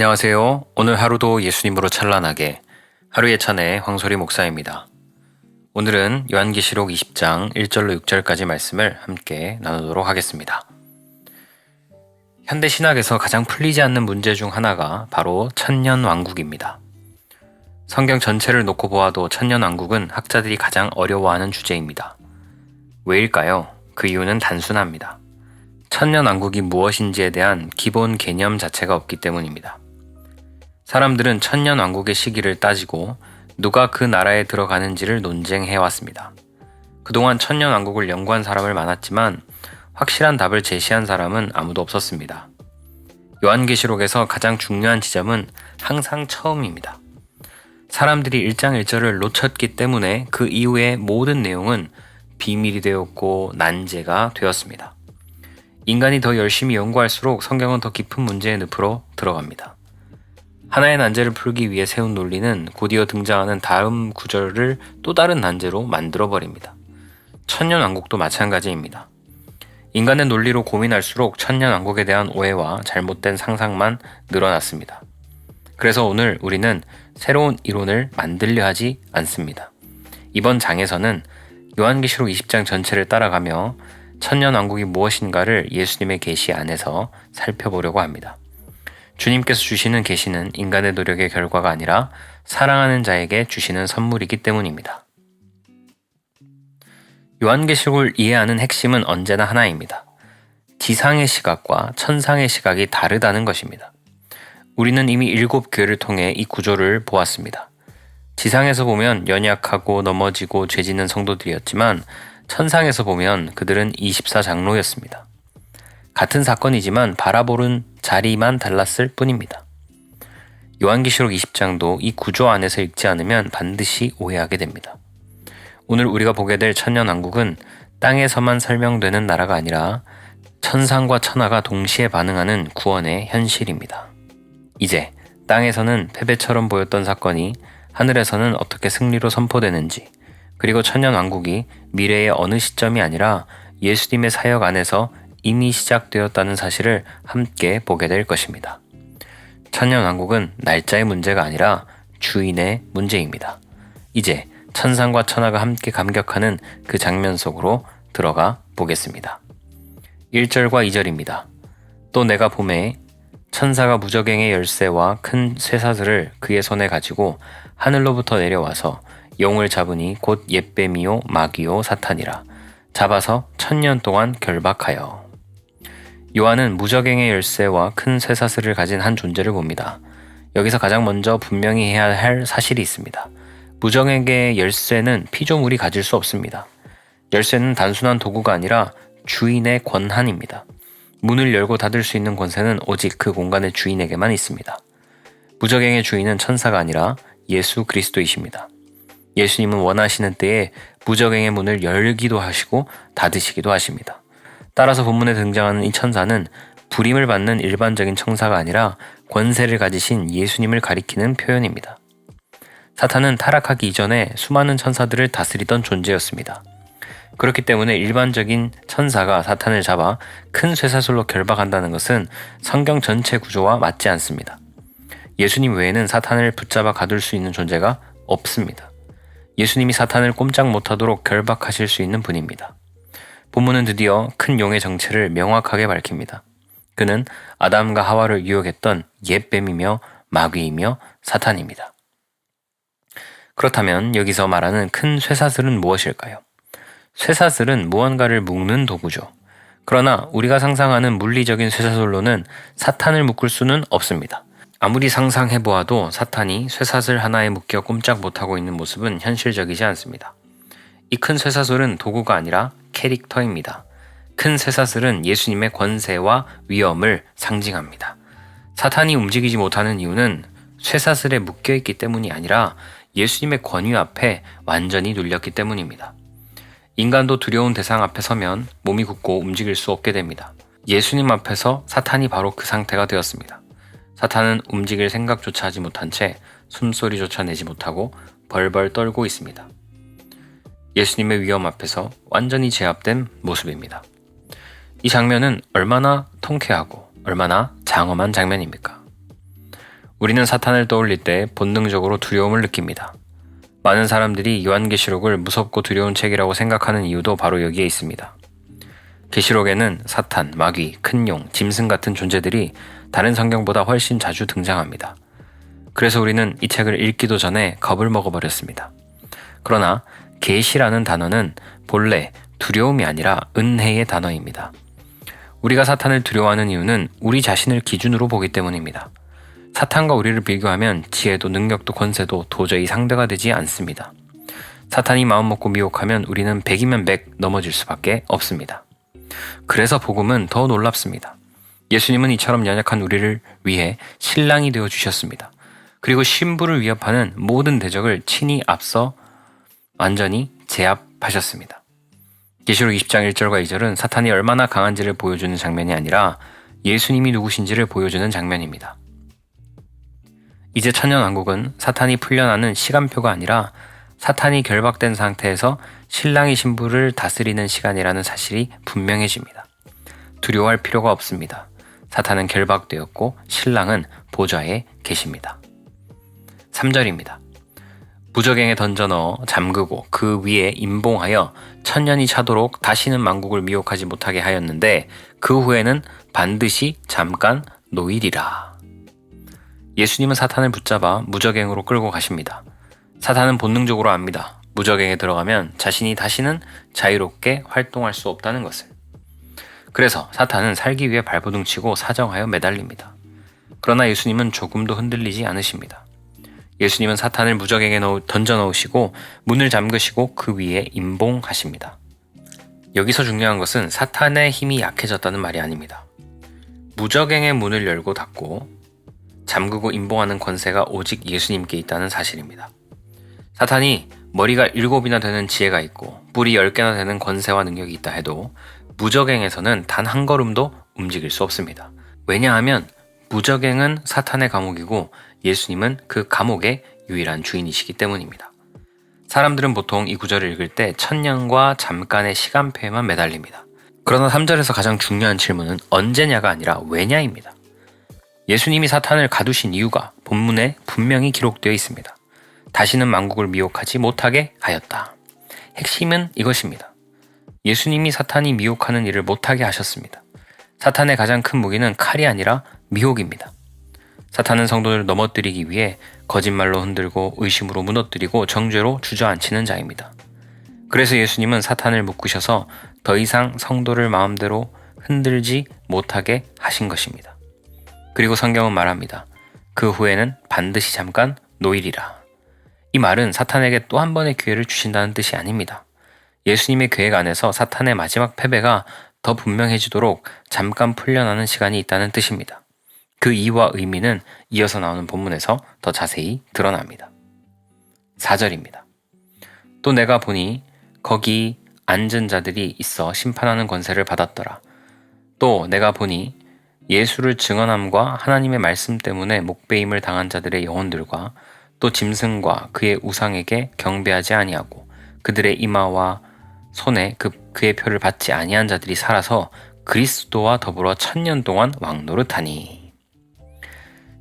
안녕하세요. 오늘 하루도 예수님으로 찬란하게 하루의 찬의 황소리 목사입니다. 오늘은 요한계시록 20장 1절로 6절까지 말씀을 함께 나누도록 하겠습니다. 현대 신학에서 가장 풀리지 않는 문제 중 하나가 바로 천년왕국입니다. 성경 전체를 놓고 보아도 천년왕국은 학자들이 가장 어려워하는 주제입니다. 왜일까요? 그 이유는 단순합니다. 천년왕국이 무엇인지에 대한 기본 개념 자체가 없기 때문입니다. 사람들은 천년왕국의 시기를 따지고 누가 그 나라에 들어가는지를 논쟁해왔습니다. 그동안 천년왕국을 연구한 사람은 많았지만 확실한 답을 제시한 사람은 아무도 없었습니다. 요한계시록에서 가장 중요한 지점은 항상 처음입니다. 사람들이 1장 1절을 놓쳤기 때문에 그 이후의 모든 내용은 비밀이 되었고 난제가 되었습니다. 인간이 더 열심히 연구할수록 성경은 더 깊은 문제의 늪으로 들어갑니다. 하나의 난제를 풀기 위해 세운 논리는 곧이어 등장하는 다음 구절을 또 다른 난제로 만들어버립니다. 천년왕국도 마찬가지입니다. 인간의 논리로 고민할수록 천년왕국에 대한 오해와 잘못된 상상만 늘어났습니다. 그래서 오늘 우리는 새로운 이론을 만들려 하지 않습니다. 이번 장에서는 요한계시록 20장 전체를 따라가며 천년왕국이 무엇인가를 예수님의 계시 안에서 살펴보려고 합니다. 주님께서 주시는 계시는 인간의 노력의 결과가 아니라 사랑하는 자에게 주시는 선물이기 때문입니다. 요한계시록을 이해하는 핵심은 언제나 하나입니다. 지상의 시각과 천상의 시각이 다르다는 것입니다. 우리는 이미 7교회를 통해 이 구조를 보았습니다. 지상에서 보면 연약하고 넘어지고 죄짓는 성도들이었지만 천상에서 보면 그들은 24장로였습니다. 같은 사건이지만 바라보는 자리만 달랐을 뿐입니다. 요한계시록 20장도 이 구조 안에서 읽지 않으면 반드시 오해하게 됩니다. 오늘 우리가 보게 될 천년왕국은 땅에서만 설명되는 나라가 아니라 천상과 천하가 동시에 반응하는 구원의 현실입니다. 이제 땅에서는 패배처럼 보였던 사건이 하늘에서는 어떻게 승리로 선포되는지, 그리고 천년왕국이 미래의 어느 시점이 아니라 예수님의 사역 안에서 이미 시작되었다는 사실을 함께 보게 될 것입니다. 천년왕국은 날짜의 문제가 아니라 주인의 문제입니다. 이제 천상과 천하가 함께 감격하는 그 장면 속으로 들어가 보겠습니다. 1절과 2절입니다. 또 내가 보매 천사가 무저갱의 열쇠와 큰 쇠사슬을 그의 손에 가지고 하늘로부터 내려와서 영을 잡으니 곧 옅뱀이요 마귀요 사탄이라 잡아서 1000년 동안 결박하여. 요한은 무저갱의 열쇠와 큰 쇠사슬을 가진 한 존재를 봅니다. 여기서 가장 먼저 분명히 해야 할 사실이 있습니다. 무저갱의 열쇠는 피조물이 가질 수 없습니다. 열쇠는 단순한 도구가 아니라 주인의 권한입니다. 문을 열고 닫을 수 있는 권세는 오직 그 공간의 주인에게만 있습니다. 무저갱의 주인은 천사가 아니라 예수 그리스도이십니다. 예수님은 원하시는 때에 무저갱의 문을 열기도 하시고 닫으시기도 하십니다. 따라서 본문에 등장하는 이 천사는 불임을 받는 일반적인 천사가 아니라 권세를 가지신 예수님을 가리키는 표현입니다. 사탄은 타락하기 이전에 수많은 천사들을 다스리던 존재였습니다. 그렇기 때문에 일반적인 천사가 사탄을 잡아 큰 쇠사슬로 결박한다는 것은 성경 전체 구조와 맞지 않습니다. 예수님 외에는 사탄을 붙잡아 가둘 수 있는 존재가 없습니다. 예수님이 사탄을 꼼짝 못하도록 결박하실 수 있는 분입니다. 본문은 드디어 큰 용의 정체를 명확하게 밝힙니다. 그는 아담과 하와를 유혹했던 옅뱀이며 마귀이며 사탄입니다. 그렇다면 여기서 말하는 큰 쇠사슬은 무엇일까요? 쇠사슬은 무언가를 묶는 도구죠. 그러나 우리가 상상하는 물리적인 쇠사슬로는 사탄을 묶을 수는 없습니다. 아무리 상상해보아도 사탄이 쇠사슬 하나에 묶여 꼼짝 못하고 있는 모습은 현실적이지 않습니다. 이 큰 쇠사슬은 도구가 아니라 캐릭터입니다. 큰 쇠사슬은 예수님의 권세와 위엄을 상징합니다. 사탄이 움직이지 못하는 이유는 쇠사슬에 묶여있기 때문이 아니라 예수님의 권위 앞에 완전히 눌렸기 때문입니다. 인간도 두려운 대상 앞에 서면 몸이 굳고 움직일 수 없게 됩니다. 예수님 앞에서 사탄이 바로 그 상태가 되었습니다. 사탄은 움직일 생각조차 하지 못한 채 숨소리조차 내지 못하고 벌벌 떨고 있습니다. 예수님의 위엄 앞에서 완전히 제압된 모습입니다. 이 장면은 얼마나 통쾌하고 얼마나 장엄한 장면입니까? 우리는 사탄을 떠올릴 때 본능적으로 두려움을 느낍니다. 많은 사람들이 요한계시록을 무섭고 두려운 책이라고 생각하는 이유도 바로 여기에 있습니다. 계시록에는 사탄, 마귀, 큰 용, 짐승 같은 존재들이 다른 성경보다 훨씬 자주 등장합니다. 그래서 우리는 이 책을 읽기도 전에 겁을 먹어버렸습니다. 그러나 계시라는 단어는 본래 두려움이 아니라 은혜의 단어입니다. 우리가 사탄을 두려워하는 이유는 우리 자신을 기준으로 보기 때문입니다. 사탄과 우리를 비교하면 지혜도 능력도 권세도 도저히 상대가 되지 않습니다. 사탄이 마음먹고 미혹하면 우리는 100이면 100 넘어질 수밖에 없습니다. 그래서 복음은 더 놀랍습니다. 예수님은 이처럼 연약한 우리를 위해 신랑이 되어 주셨습니다. 그리고 신부를 위협하는 모든 대적을 친히 앞서 완전히 제압하셨습니다. 계시록 20장 1절과 2절은 사탄이 얼마나 강한지를 보여주는 장면이 아니라 예수님이 누구신지를 보여주는 장면입니다. 이제 천년왕국은 사탄이 풀려나는 시간표가 아니라 사탄이 결박된 상태에서 신랑이 신부를 다스리는 시간이라는 사실이 분명해집니다. 두려워할 필요가 없습니다. 사탄은 결박되었고 신랑은 보좌에 계십니다. 3절입니다. 무저갱에 던져 넣어 잠그고 그 위에 임봉하여 천년이 차도록 다시는 만국을 미혹하지 못하게 하였는데 그 후에는 반드시 잠깐 놓이리라. 예수님은 사탄을 붙잡아 무저갱으로 끌고 가십니다. 사탄은 본능적으로 압니다. 무저갱에 들어가면 자신이 다시는 자유롭게 활동할 수 없다는 것을. 그래서 사탄은 살기 위해 발버둥치고 사정하여 매달립니다. 그러나 예수님은 조금도 흔들리지 않으십니다. 예수님은 사탄을 무저갱에 던져 넣으시고 문을 잠그시고 그 위에 임봉하십니다. 여기서 중요한 것은 사탄의 힘이 약해졌다는 말이 아닙니다. 무저갱의 문을 열고 닫고 잠그고 임봉하는 권세가 오직 예수님께 있다는 사실입니다. 사탄이 머리가 7이나 되는 지혜가 있고 뿔이 10개나 되는 권세와 능력이 있다 해도 무저갱에서는 단 한 걸음도 움직일 수 없습니다. 왜냐하면 무저갱은 사탄의 감옥이고 예수님은 그 감옥의 유일한 주인이시기 때문입니다. 사람들은 보통 이 구절을 읽을 때 천년과 잠깐의 시간표에만 매달립니다. 그러나 3절에서 가장 중요한 질문은 언제냐가 아니라 왜냐입니다. 예수님이 사탄을 가두신 이유가 본문에 분명히 기록되어 있습니다. 다시는 만국을 미혹하지 못하게 하였다. 핵심은 이것입니다. 예수님이 사탄이 미혹하는 일을 못하게 하셨습니다. 사탄의 가장 큰 무기는 칼이 아니라 미혹입니다. 사탄은 성도들을 넘어뜨리기 위해 거짓말로 흔들고 의심으로 무너뜨리고 정죄로 주저앉히는 자입니다. 그래서 예수님은 사탄을 묶으셔서 더 이상 성도를 마음대로 흔들지 못하게 하신 것입니다. 그리고 성경은 말합니다. 그 후에는 반드시 잠깐 놓이리라. 이 말은 사탄에게 또 한 번의 기회를 주신다는 뜻이 아닙니다. 예수님의 계획 안에서 사탄의 마지막 패배가 더 분명해지도록 잠깐 풀려나는 시간이 있다는 뜻입니다. 그 이유와 의미는 이어서 나오는 본문에서 더 자세히 드러납니다. 4절입니다. 또 내가 보니 거기 앉은 자들이 있어 심판하는 권세를 받았더라. 또 내가 보니 예수를 증언함과 하나님의 말씀 때문에 목배임을 당한 자들의 영혼들과 또 짐승과 그의 우상에게 경배하지 아니하고 그들의 이마와 손에 그의 표를 받지 아니한 자들이 살아서 그리스도와 더불어 1000년 동안 왕노릇하니.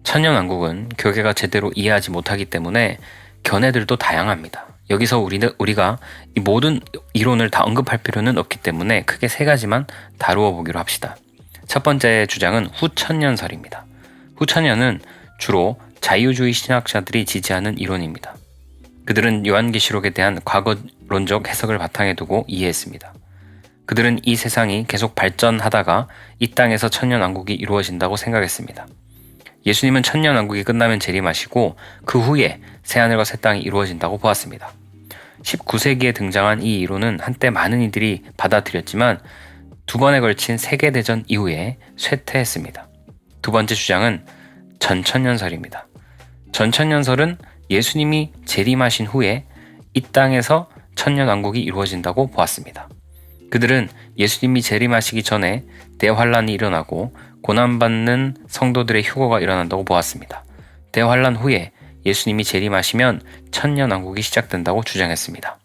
천년왕국은 교계가 제대로 이해하지 못하기 때문에 견해들도 다양합니다. 여기서 우리가 이 모든 이론을 다 언급할 필요는 없기 때문에 크게 3가지만 다루어 보기로 합시다. 첫 번째 주장은 후천년설입니다. 후천년은 주로 자유주의 신학자들이 지지하는 이론입니다. 그들은 요한계시록에 대한 과거론적 해석을 바탕에 두고 이해했습니다. 그들은 이 세상이 계속 발전하다가 이 땅에서 천년왕국이 이루어진다고 생각했습니다. 예수님은 천년왕국이 끝나면 재림하시고 그 후에 새하늘과 새 땅이 이루어진다고 보았습니다. 19세기에 등장한 이 이론은 한때 많은 이들이 받아들였지만 2번에 걸친 세계대전 이후에 쇠퇴했습니다. 두 번째 주장은 전천년설입니다. 전천년설은 예수님이 재림하신 후에 이 땅에서 천년왕국이 이루어진다고 보았습니다. 그들은 예수님이 재림하시기 전에 대환란이 일어나고 고난받는 성도들의 휴거가 일어난다고 보았습니다. 대환란 후에 예수님이 재림하시면 천년왕국이 시작된다고 주장했습니다.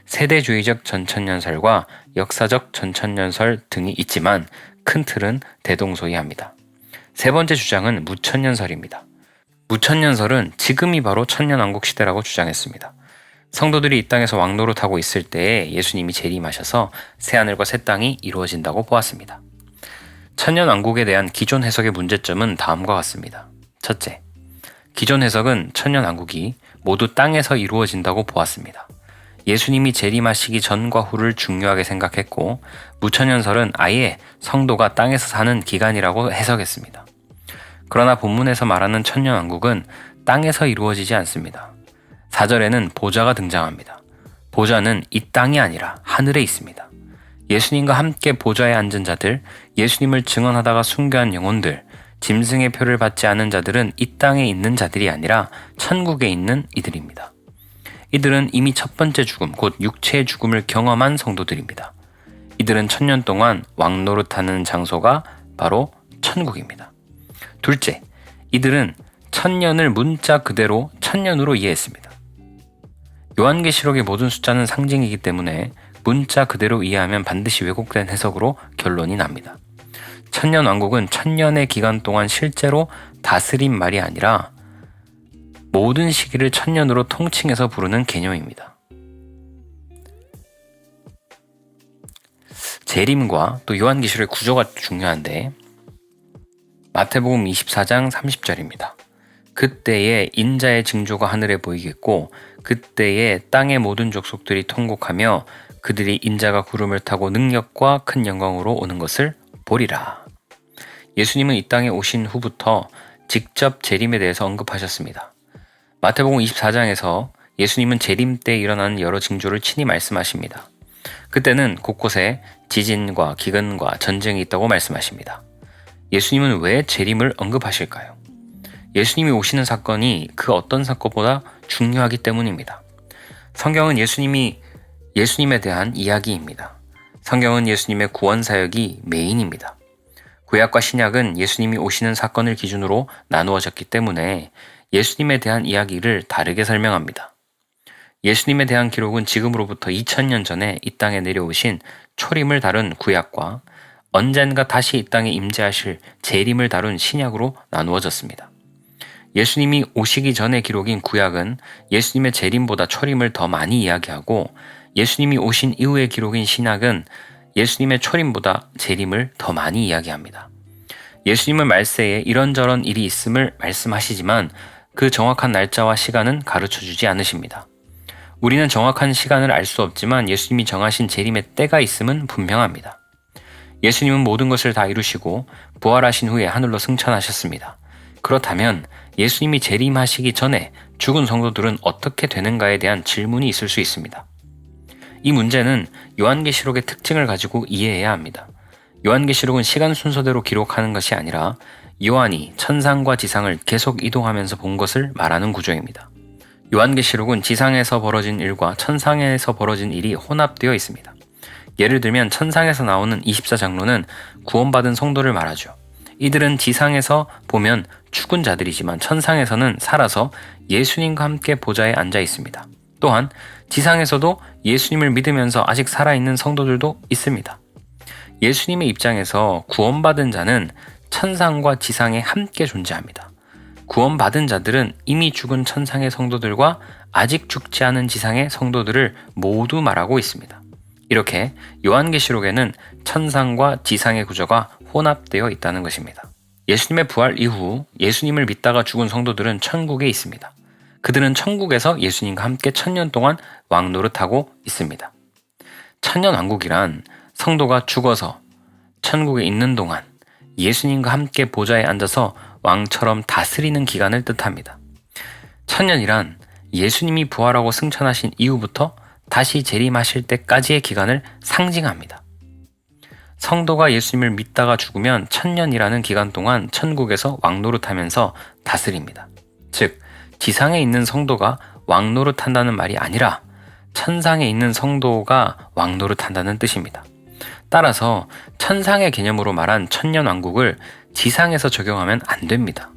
세대주의적 전천년설과 역사적 전천년설 등이 있지만 큰 틀은 대동소이합니다. 세 번째 주장은 무천년설입니다. 무천년설은 지금이 바로 천년왕국 시대라고 주장했습니다. 성도들이 이 땅에서 왕노릇하고 있을 때에 예수님이 재림하셔서 새하늘과 새 땅이 이루어진다고 보았습니다. 천년왕국에 대한 기존 해석의 문제점은 다음과 같습니다. 첫째, 기존 해석은 천년왕국이 모두 땅에서 이루어진다고 보았습니다. 예수님이 재림하시기 전과 후를 중요하게 생각했고 무천년설은 아예 성도가 땅에서 사는 기간이라고 해석했습니다. 그러나 본문에서 말하는 천년왕국은 땅에서 이루어지지 않습니다. 4절에는 보좌가 등장합니다. 보좌는 이 땅이 아니라 하늘에 있습니다. 예수님과 함께 보좌에 앉은 자들, 예수님을 증언하다가 순교한 영혼들, 짐승의 표를 받지 않은 자들은 이 땅에 있는 자들이 아니라 천국에 있는 이들입니다. 이들은 이미 첫 번째 죽음, 곧 육체의 죽음을 경험한 성도들입니다. 이들은 천년 동안 왕노릇하는 장소가 바로 천국입니다. 둘째, 이들은 천년을 문자 그대로 천년으로 이해했습니다. 요한계시록의 모든 숫자는 상징이기 때문에 문자 그대로 이해하면 반드시 왜곡된 해석으로 결론이 납니다. 천년왕국은 천년의 기간 동안 실제로 다스린 말이 아니라 모든 시기를 천년으로 통칭해서 부르는 개념입니다. 재림과 또 요한계시록의 구조가 중요한데 마태복음 24장 30절입니다. 그때에 인자의 징조가 하늘에 보이겠고 그때에 땅의 모든 족속들이 통곡하며 그들이 인자가 구름을 타고 능력과 큰 영광으로 오는 것을 보리라. 예수님은 이 땅에 오신 후부터 직접 재림에 대해서 언급하셨습니다. 마태복음 24장에서 예수님은 재림 때 일어나는 여러 징조를 친히 말씀하십니다. 그때는 곳곳에 지진과 기근과 전쟁이 있다고 말씀하십니다. 예수님은 왜 재림을 언급하실까요? 예수님이 오시는 사건이 그 어떤 사건보다 중요하기 때문입니다. 성경은 예수님에 대한 이야기입니다. 성경은 예수님의 구원 사역이 메인입니다. 구약과 신약은 예수님이 오시는 사건을 기준으로 나누어졌기 때문에 예수님에 대한 이야기를 다르게 설명합니다. 예수님에 대한 기록은 지금으로부터 2000년 전에 이 땅에 내려오신 초림을 다룬 구약과 언젠가 다시 이 땅에 임재하실 재림을 다룬 신약으로 나누어졌습니다. 예수님이 오시기 전의 기록인 구약은 예수님의 재림보다 초림을 더 많이 이야기하고 예수님이 오신 이후의 기록인 신약은 예수님의 초림보다 재림을 더 많이 이야기합니다. 예수님은 말세에 이런저런 일이 있음을 말씀하시지만 그 정확한 날짜와 시간은 가르쳐주지 않으십니다. 우리는 정확한 시간을 알 수 없지만 예수님이 정하신 재림의 때가 있음은 분명합니다. 예수님은 모든 것을 다 이루시고 부활하신 후에 하늘로 승천하셨습니다. 그렇다면 예수님이 재림하시기 전에 죽은 성도들은 어떻게 되는가에 대한 질문이 있을 수 있습니다. 이 문제는 요한계시록의 특징을 가지고 이해해야 합니다. 요한계시록은 시간 순서대로 기록하는 것이 아니라 요한이 천상과 지상을 계속 이동하면서 본 것을 말하는 구조입니다. 요한계시록은 지상에서 벌어진 일과 천상에서 벌어진 일이 혼합되어 있습니다. 예를 들면 천상에서 나오는 24장로는 구원받은 성도를 말하죠. 이들은 지상에서 보면 죽은 자들이지만 천상에서는 살아서 예수님과 함께 보좌에 앉아 있습니다. 또한 지상에서도 예수님을 믿으면서 아직 살아있는 성도들도 있습니다. 예수님의 입장에서 구원받은 자는 천상과 지상에 함께 존재합니다. 구원받은 자들은 이미 죽은 천상의 성도들과 아직 죽지 않은 지상의 성도들을 모두 말하고 있습니다. 이렇게 요한계시록에는 천상과 지상의 구조가 혼합되어 있다는 것입니다. 예수님의 부활 이후 예수님을 믿다가 죽은 성도들은 천국에 있습니다. 그들은 천국에서 예수님과 함께 천년 동안 왕노릇하고 있습니다. 천년왕국이란 성도가 죽어서 천국에 있는 동안 예수님과 함께 보좌에 앉아서 왕처럼 다스리는 기간을 뜻합니다. 천년이란 예수님이 부활하고 승천하신 이후부터 다시 재림하실 때까지의 기간을 상징합니다. 성도가 예수님을 믿다가 죽으면 천년이라는 기간 동안 천국에서 왕노릇하면서 다스립니다. 즉, 지상에 있는 성도가 왕노릇한다는 말이 아니라 천상에 있는 성도가 왕노릇한다는 뜻입니다. 따라서 천상의 개념으로 말한 천년왕국을 지상에서 적용하면 안 됩니다.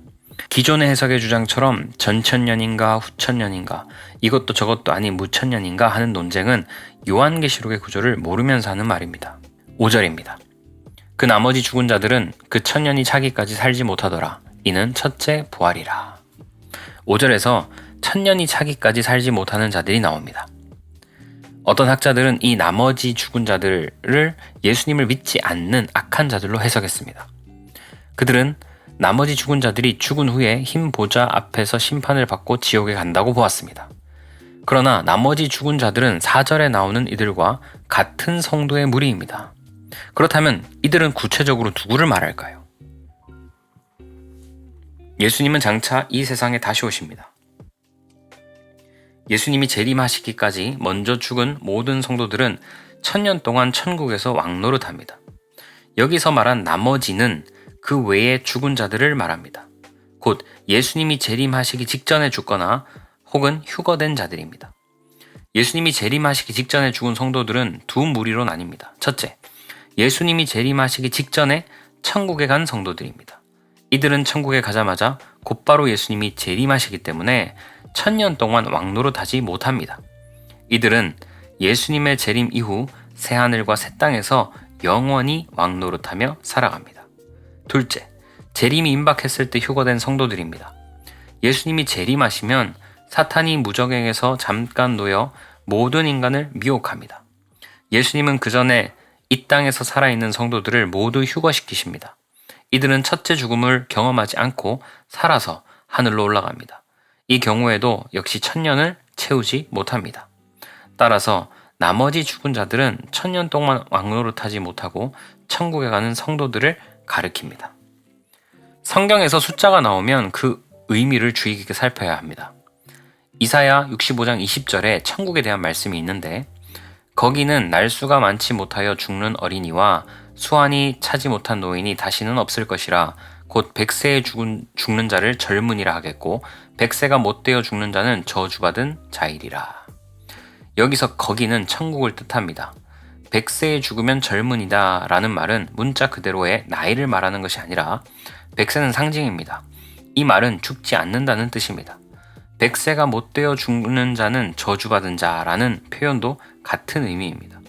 기존의 해석의 주장처럼 전천년인가 후천년인가 이것도 저것도 아닌 무천년인가 하는 논쟁은 요한계시록의 구조를 모르면서 하는 말입니다. 5절입니다. 그 나머지 죽은 자들은 그 천년이 차기까지 살지 못하더라. 이는 첫째 부활이라. 5절에서 천년이 차기까지 살지 못하는 자들이 나옵니다. 어떤 학자들은 이 나머지 죽은 자들을 예수님을 믿지 않는 악한 자들로 해석했습니다. 그들은 나머지 죽은 자들이 죽은 후에 흰 보좌 앞에서 심판을 받고 지옥에 간다고 보았습니다. 그러나 나머지 죽은 자들은 4절에 나오는 이들과 같은 성도의 무리입니다. 그렇다면 이들은 구체적으로 누구를 말할까요? 예수님은 장차 이 세상에 다시 오십니다. 예수님이 재림하시기까지 먼저 죽은 모든 성도들은 1000년 동안 천국에서 왕노릇합니다. 여기서 말한 나머지는 그 외에 죽은 자들을 말합니다. 곧 예수님이 재림하시기 직전에 죽거나 혹은 휴거된 자들입니다. 예수님이 재림하시기 직전에 죽은 성도들은 두 무리로 나뉩니다. 첫째, 예수님이 재림하시기 직전에 천국에 간 성도들입니다. 이들은 천국에 가자마자 곧바로 예수님이 재림하시기 때문에 1000년 동안 왕노릇하지 못합니다. 이들은 예수님의 재림 이후 새하늘과 새 땅에서 영원히 왕노릇하며 살아갑니다. 둘째, 재림이 임박했을 때 휴거된 성도들입니다. 예수님이 재림하시면 사탄이 무적행에서 잠깐 놓여 모든 인간을 미혹합니다. 예수님은 그 전에 이 땅에서 살아있는 성도들을 모두 휴거시키십니다. 이들은 첫째 죽음을 경험하지 않고 살아서 하늘로 올라갑니다. 이 경우에도 역시 1000년을 채우지 못합니다. 따라서 나머지 죽은 자들은 1000년 동안 왕노릇하지 못하고 천국에 가는 성도들을 가리킵니다. 성경에서 숫자가 나오면 그 의미를 주의 깊게 살펴야 합니다. 이사야 65장 20절에 천국에 대한 말씀이 있는데 거기는 날수가 많지 못하여 죽는 어린이와 수완이 차지 못한 노인이 다시는 없을 것이라 곧 100세에 죽는 자를 젊은이라 하겠고 100세가 못되어 죽는 자는 저주받은 자이리라. 여기서 거기는 천국을 뜻합니다. 100세에 죽으면 젊은이다 라는 말은 문자 그대로의 나이를 말하는 것이 아니라 100세는 상징입니다. 이 말은 죽지 않는다는 뜻입니다. 100세가 못되어 죽는 자는 저주받은 자라는 표현도 같은 의미입니다.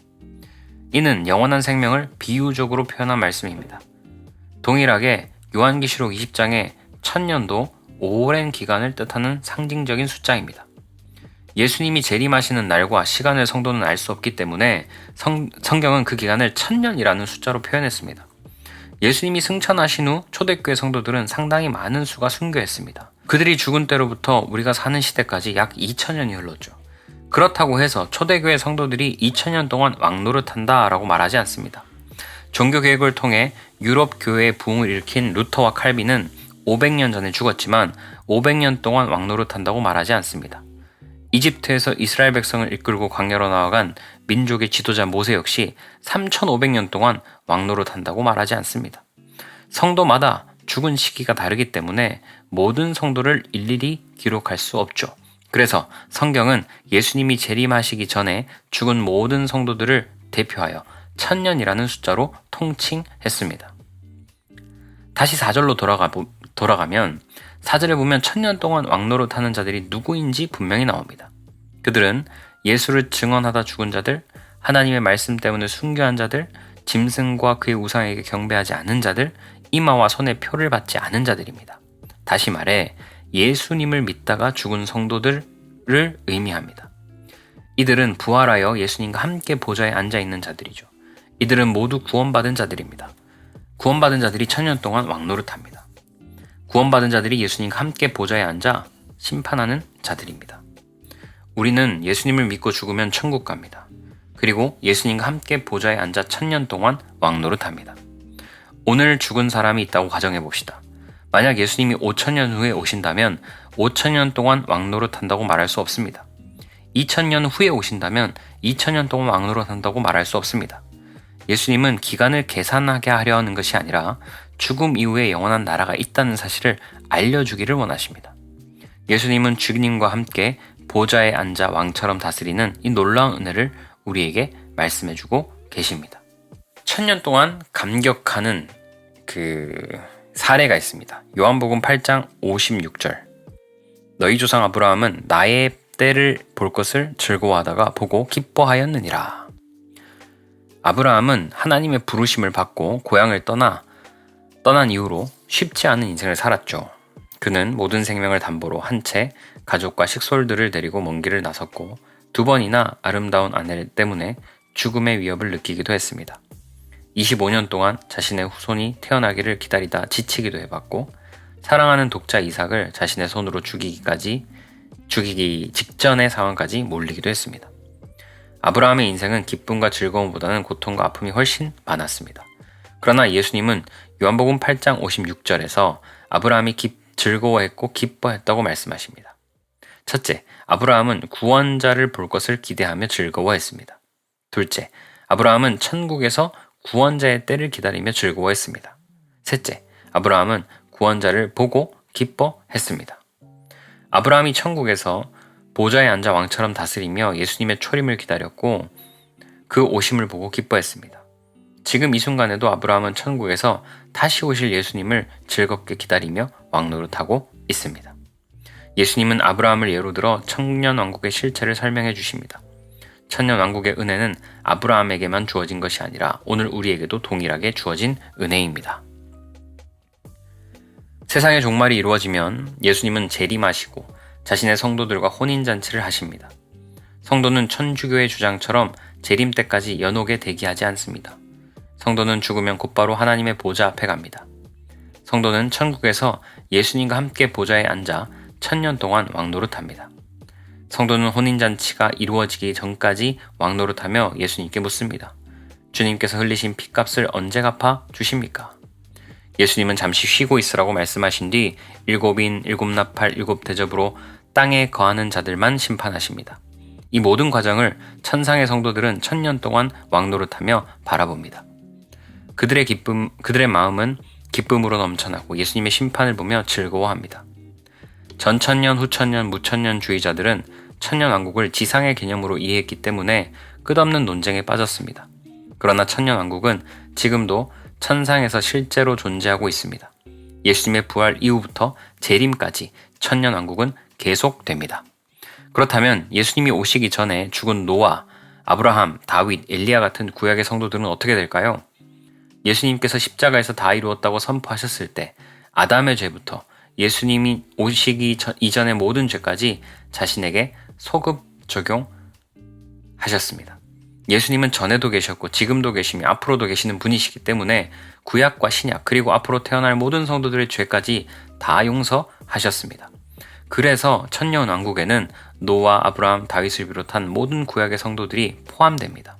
이는 영원한 생명을 비유적으로 표현한 말씀입니다. 동일하게 요한계시록 20장의 1000년도 오랜 기간을 뜻하는 상징적인 숫자입니다. 예수님이 재림하시는 날과 시간을 성도는 알 수 없기 때문에 성경은 그 기간을 1000년이라는 숫자로 표현했습니다. 예수님이 승천하신 후 초대교회 성도들은 상당히 많은 수가 순교했습니다. 그들이 죽은 때로부터 우리가 사는 시대까지 약 2000년이 흘렀죠. 그렇다고 해서 초대교회 성도들이 2000년 동안 왕노릇한다 라고 말하지 않습니다. 종교개혁을 통해 유럽 교회의 부흥을 일으킨 루터와 칼빈은 500년 전에 죽었지만 500년 동안 왕노릇한다고 말하지 않습니다. 이집트에서 이스라엘 백성을 이끌고 광야로 나아간 민족의 지도자 모세 역시 3500년 동안 왕노릇한다고 말하지 않습니다. 성도마다 죽은 시기가 다르기 때문에 모든 성도를 일일이 기록할 수 없죠. 그래서 성경은 예수님이 재림하시기 전에 죽은 모든 성도들을 대표하여 1000년이라는 숫자로 통칭했습니다. 다시 4절로 돌아가면 4절에 보면 1000년 동안 왕노릇하는 자들이 누구인지 분명히 나옵니다. 그들은 예수를 증언하다 죽은 자들, 하나님의 말씀 때문에 순교한 자들, 짐승과 그의 우상에게 경배하지 않은 자들, 이마와 손에 표를 받지 않은 자들입니다. 다시 말해 예수님을 믿다가 죽은 성도들을 의미합니다. 이들은 부활하여 예수님과 함께 보좌에 앉아있는 자들이죠. 이들은 모두 구원받은 자들입니다. 구원받은 자들이 1000년 동안 왕노릇합니다. 구원받은 자들이 예수님과 함께 보좌에 앉아 심판하는 자들입니다. 우리는 예수님을 믿고 죽으면 천국 갑니다. 그리고 예수님과 함께 보좌에 앉아 1000년 동안 왕노릇합니다. 오늘 죽은 사람이 있다고 가정해 봅시다. 만약 예수님이 5000년 후에 오신다면 5000년 동안 왕노릇한다고 말할 수 없습니다. 2000년 후에 오신다면 2000년 동안 왕노릇한다고 말할 수 없습니다. 예수님은 기간을 계산하게 하려 하는 것이 아니라 죽음 이후에 영원한 나라가 있다는 사실을 알려주기를 원하십니다. 예수님은 주님과 함께 보좌에 앉아 왕처럼 다스리는 이 놀라운 은혜를 우리에게 말씀해주고 계십니다. 1000년 동안 감격하는 사례가 있습니다. 요한복음 8장 56절. 너희 조상 아브라함은 나의 때를 볼 것을 즐거워하다가 보고 기뻐하였느니라. 아브라함은 하나님의 부르심을 받고 고향을 떠난 이후로 쉽지 않은 인생을 살았죠. 그는 모든 생명을 담보로 한 채 가족과 식솔들을 데리고 먼 길을 나섰고 2번이나 아름다운 아내 때문에 죽음의 위협을 느끼기도 했습니다. 25년 동안 자신의 후손이 태어나기를 기다리다 지치기도 해봤고 사랑하는 독자 이삭을 자신의 손으로 죽이기 직전의 상황까지 몰리기도 했습니다. 아브라함의 인생은 기쁨과 즐거움보다는 고통과 아픔이 훨씬 많았습니다. 그러나 예수님은 요한복음 8장 56절에서 아브라함이 즐거워했고 기뻐했다고 말씀하십니다. 첫째, 아브라함은 구원자를 볼 것을 기대하며 즐거워했습니다. 둘째, 아브라함은 천국에서 구원자의 때를 기다리며 즐거워했습니다. 셋째, 아브라함은 구원자를 보고 기뻐했습니다. 아브라함이 천국에서 보좌에 앉아 왕처럼 다스리며 예수님의 초림을 기다렸고 그 오심을 보고 기뻐했습니다. 지금 이 순간에도 아브라함은 천국에서 다시 오실 예수님을 즐겁게 기다리며 왕노릇하고 있습니다. 예수님은 아브라함을 예로 들어 천년왕국의 실체를 설명해 주십니다. 천년왕국의 은혜는 아브라함에게만 주어진 것이 아니라 오늘 우리에게도 동일하게 주어진 은혜입니다. 세상의 종말이 이루어지면 예수님은 재림하시고 자신의 성도들과 혼인잔치를 하십니다. 성도는 천주교의 주장처럼 재림 때까지 연옥에 대기하지 않습니다. 성도는 죽으면 곧바로 하나님의 보좌 앞에 갑니다. 성도는 천국에서 예수님과 함께 보좌에 앉아 1000년 동안 왕노릇합니다. 성도는 혼인잔치가 이루어지기 전까지 왕노릇하며 예수님께 묻습니다. 주님께서 흘리신 피값을 언제 갚아 주십니까? 예수님은 잠시 쉬고 있으라고 말씀하신 뒤 7인 7나팔 7대접으로 땅에 거하는 자들만 심판하십니다. 이 모든 과정을 천상의 성도들은 1000년 동안 왕노릇하며 바라봅니다. 그들의 마음은 기쁨으로 넘쳐나고 예수님의 심판을 보며 즐거워합니다. 전천년, 후천년, 무천년 주의자들은 천년왕국을 지상의 개념으로 이해했기 때문에 끝없는 논쟁에 빠졌습니다. 그러나 천년왕국은 지금도 천상에서 실제로 존재하고 있습니다. 예수님의 부활 이후부터 재림까지 천년왕국은 계속됩니다. 그렇다면 예수님이 오시기 전에 죽은 노아, 아브라함, 다윗, 엘리야 같은 구약의 성도들은 어떻게 될까요? 예수님께서 십자가에서 다 이루었다고 선포하셨을 때 아담의 죄부터 예수님이 오시기 이전의 모든 죄까지 자신에게 소급 적용하셨습니다. 예수님은 전에도 계셨고 지금도 계시며 앞으로도 계시는 분이시기 때문에 구약과 신약 그리고 앞으로 태어날 모든 성도들의 죄까지 다 용서하셨습니다. 그래서 천년왕국에는 노아, 아브라함, 다윗을 비롯한 모든 구약의 성도들이 포함됩니다.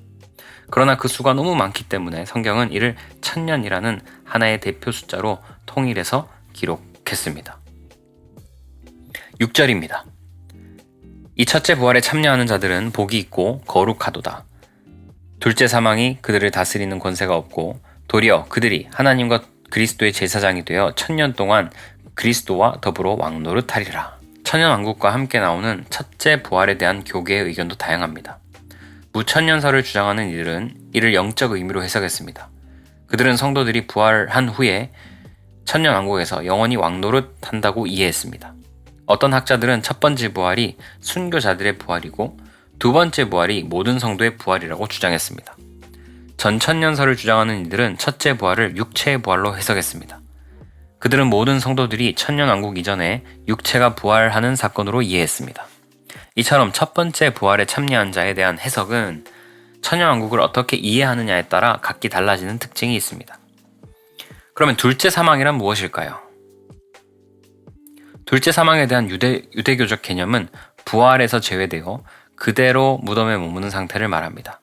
그러나 그 수가 너무 많기 때문에 성경은 이를 1000년이라는 하나의 대표 숫자로 통일해서 기록했습니다. 6절입니다. 이 첫째 부활에 참여하는 자들은 복이 있고 거룩하도다. 둘째 사망이 그들을 다스리는 권세가 없고 도리어 그들이 하나님과 그리스도의 제사장이 되어 1000년 동안 그리스도와 더불어 왕노릇하리라. 천년왕국과 함께 나오는 첫째 부활에 대한 교계의 의견도 다양합니다. 무천년설을 주장하는 이들은 이를 영적 의미로 해석했습니다. 그들은 성도들이 부활한 후에 천년왕국에서 영원히 왕노릇한다고 이해했습니다. 어떤 학자들은 첫 번째 부활이 순교자들의 부활이고 두 번째 부활이 모든 성도의 부활이라고 주장했습니다. 전천년설을 주장하는 이들은 첫째 부활을 육체의 부활로 해석했습니다. 그들은 모든 성도들이 천년왕국 이전에 육체가 부활하는 사건으로 이해했습니다. 이처럼 첫 번째 부활에 참여한 자에 대한 해석은 천년왕국을 어떻게 이해하느냐에 따라 각기 달라지는 특징이 있습니다. 그러면 둘째 사망이란 무엇일까요? 둘째 사망에 대한 유대교적 개념은 부활에서 제외되어 그대로 무덤에 머무는 상태를 말합니다.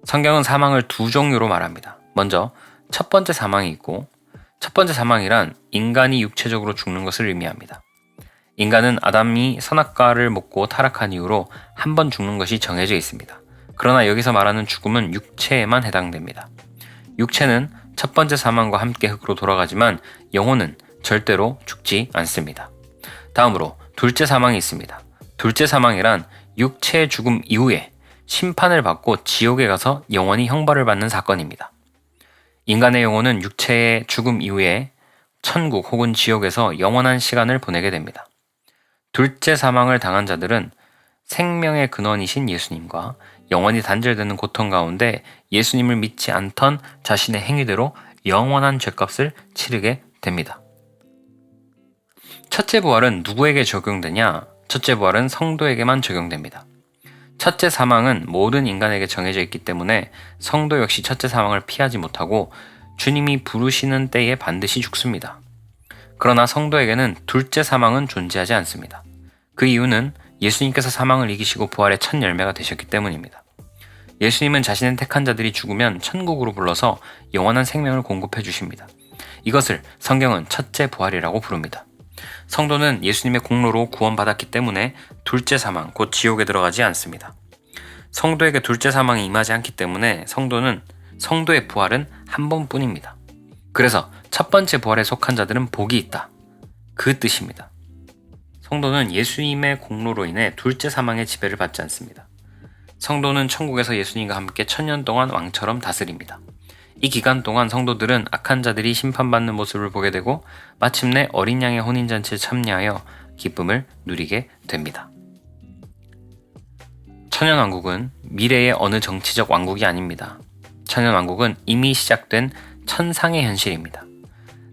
성경은 사망을 두 종류로 말합니다. 먼저 첫 번째 사망이 있고 첫 번째 사망이란 인간이 육체적으로 죽는 것을 의미합니다. 인간은 아담이 선악과를 먹고 타락한 이후로 한 번 죽는 것이 정해져 있습니다. 그러나 여기서 말하는 죽음은 육체에만 해당됩니다. 육체는 첫 번째 사망과 함께 흙으로 돌아가지만 영혼은 절대로 죽지 않습니다. 다음으로 둘째 사망이 있습니다. 둘째 사망이란 육체의 죽음 이후에 심판을 받고 지옥에 가서 영원히 형벌을 받는 사건입니다. 인간의 영혼은 육체의 죽음 이후에 천국 혹은 지옥에서 영원한 시간을 보내게 됩니다. 둘째 사망을 당한 자들은 생명의 근원이신 예수님과 영원히 단절되는 고통 가운데 예수님을 믿지 않던 자신의 행위대로 영원한 죄값을 치르게 됩니다. 첫째 부활은 누구에게 적용되냐? 첫째 부활은 성도에게만 적용됩니다. 첫째 사망은 모든 인간에게 정해져 있기 때문에 성도 역시 첫째 사망을 피하지 못하고 주님이 부르시는 때에 반드시 죽습니다. 그러나 성도에게는 둘째 사망은 존재하지 않습니다. 그 이유는 예수님께서 사망을 이기시고 부활의 첫 열매가 되셨기 때문입니다. 예수님은 자신의 택한 자들이 죽으면 천국으로 불러서 영원한 생명을 공급해 주십니다. 이것을 성경은 첫째 부활이라고 부릅니다. 성도는 예수님의 공로로 구원받았기 때문에 둘째 사망, 곧 지옥에 들어가지 않습니다. 성도에게 둘째 사망이 임하지 않기 때문에 성도의 부활은 한 번뿐입니다. 그래서 첫 번째 부활에 속한 자들은 복이 있다. 그 뜻입니다. 성도는 예수님의 공로로 인해 둘째 사망의 지배를 받지 않습니다. 성도는 천국에서 예수님과 함께 1000년 동안 왕처럼 다스립니다. 이 기간 동안 성도들은 악한 자들이 심판받는 모습을 보게 되고 마침내 어린 양의 혼인잔치에 참여하여 기쁨을 누리게 됩니다. 천년왕국은 미래의 어느 정치적 왕국이 아닙니다. 천년왕국은 이미 시작된 천상의 현실입니다.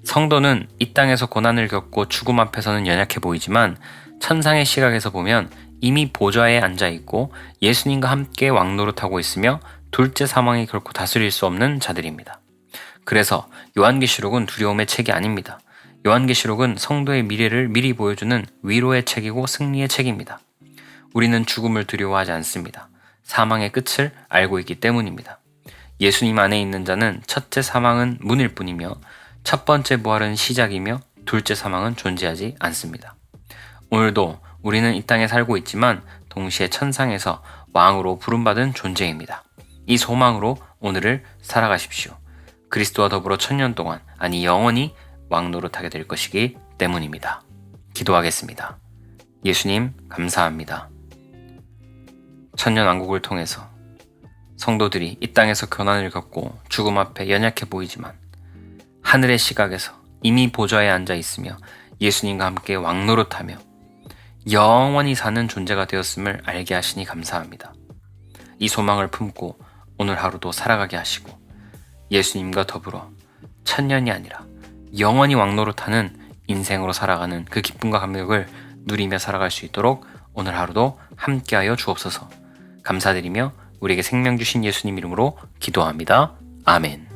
성도는 이 땅에서 고난을 겪고 죽음 앞에서는 연약해 보이지만 천상의 시각에서 보면 이미 보좌에 앉아있고 예수님과 함께 왕노릇하고 있으며 둘째 사망이 결코 다스릴 수 없는 자들입니다. 그래서 요한계시록은 두려움의 책이 아닙니다. 요한계시록은 성도의 미래를 미리 보여주는 위로의 책이고 승리의 책입니다. 우리는 죽음을 두려워하지 않습니다. 사망의 끝을 알고 있기 때문입니다. 예수님 안에 있는 자는 첫째 사망은 문일 뿐이며 첫 번째 부활은 시작이며 둘째 사망은 존재하지 않습니다. 오늘도 우리는 이 땅에 살고 있지만 동시에 천상에서 왕으로 부름받은 존재입니다. 이 소망으로 오늘을 살아가십시오. 그리스도와 더불어 1000년 동안, 아니 영원히 왕노릇하게 될 것이기 때문입니다. 기도하겠습니다. 예수님 감사합니다. 천년왕국을 통해서 성도들이 이 땅에서 고난을 겪고 죽음 앞에 연약해 보이지만 하늘의 시각에서 이미 보좌에 앉아 있으며 예수님과 함께 왕노릇하며 영원히 사는 존재가 되었음을 알게 하시니 감사합니다. 이 소망을 품고 오늘 하루도 살아가게 하시고 예수님과 더불어 1000년이 아니라 영원히 왕노릇하는 인생으로 살아가는 그 기쁨과 감격을 누리며 살아갈 수 있도록 오늘 하루도 함께하여 주옵소서. 감사드리며 우리에게 생명 주신 예수님 이름으로 기도합니다. 아멘.